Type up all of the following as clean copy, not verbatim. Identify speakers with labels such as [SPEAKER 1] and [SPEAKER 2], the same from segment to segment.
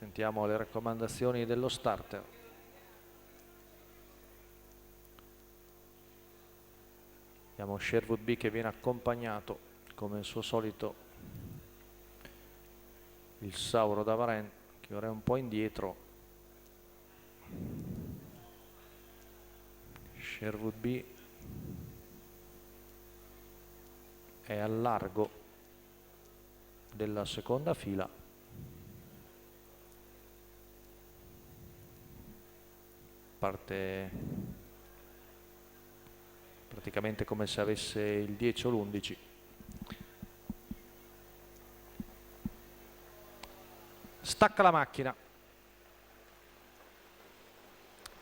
[SPEAKER 1] Sentiamo le raccomandazioni dello starter. Abbiamo Sherwood B che viene accompagnato, come il suo solito, il Sauro da Varenne, che ora è un po' indietro. Sherwood B è al largo della seconda fila. Parte praticamente come se avesse il 10 o l'11. Stacca la macchina.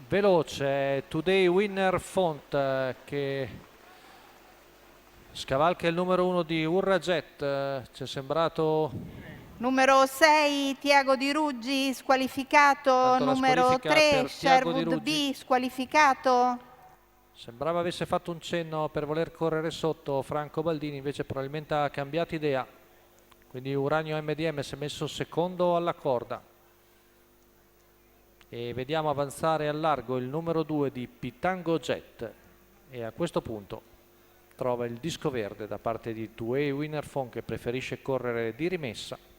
[SPEAKER 1] Veloce Today Winner Font che scavalca il numero 1 di Urrajet. Ci è sembrato
[SPEAKER 2] numero 6 Tiago Di Ruggi squalificato, numero 3 Sherwood B squalificato.
[SPEAKER 1] Sembrava avesse fatto un cenno per voler correre sotto Franco Baldini, invece probabilmente ha cambiato idea. Quindi Uranio MDM si è messo secondo alla corda. E vediamo avanzare al largo il numero 2 di Pitango Jet. E a questo punto trova il disco verde da parte di Today Winner Font, che preferisce correre di rimessa.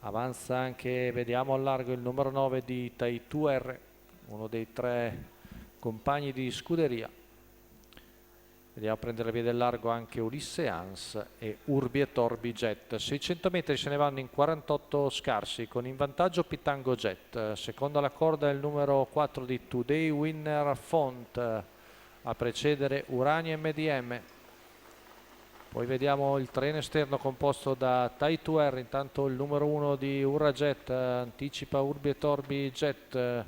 [SPEAKER 1] Avanza anche, vediamo al largo, il numero 9 di Tai2R, uno dei 3 compagni di scuderia. Vediamo a prendere via del largo anche Ulisse Hans e Urbi e Torbi Jet. 600 metri se ne vanno in 48 scarsi, con in vantaggio Pitango Jet. Secondo alla corda il numero 4 di Today Winner Font, a precedere Uranio MDM. Poi vediamo il treno esterno composto da Tai2R, intanto il numero 1 di Urrajet anticipa Urbi e Torbi Jet.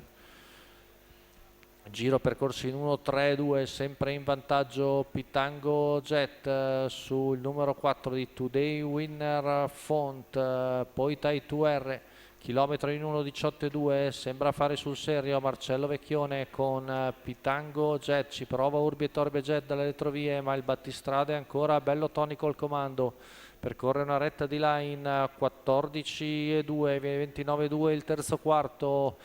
[SPEAKER 1] Giro percorso in 1-3-2, sempre in vantaggio Pitango Jet sul numero 4 di Today Winner Font, poi Tai2R, chilometro in 1-18-2, sembra fare sul serio Marcello Vecchione con Pitango Jet, ci prova Urbi e Torbi Jet dalle retrovie, ma il battistrada è ancora bello tonico al comando. Percorre una retta di là in 14-2, 29-2 il terzo quarto.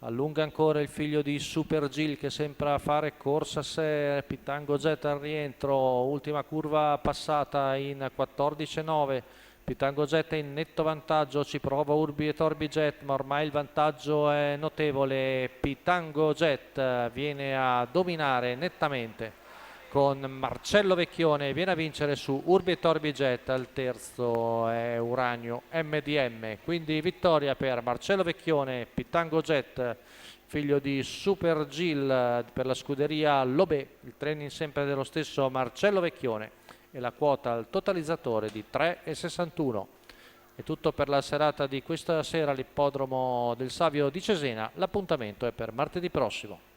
[SPEAKER 1] Allunga ancora il figlio di Super Gil che sembra fare corsa a sé. Pitango Jet al rientro, ultima curva passata in 14-9. Pitango Jet è in netto vantaggio, ci prova Urbi e Torbi Jet, ma ormai il vantaggio è notevole. Pitango Jet viene a dominare nettamente con Marcello Vecchione, viene a vincere su Urbi e Torbi Jet. Al terzo è Uranio MDM, quindi vittoria per Marcello Vecchione, Pitango Jet, figlio di Super Gil per la scuderia Lobé, il training sempre dello stesso Marcello Vecchione, e la quota al totalizzatore di 3,61. È tutto per la serata di questa sera all'ippodromo del Savio di Cesena. L'appuntamento è per martedì prossimo.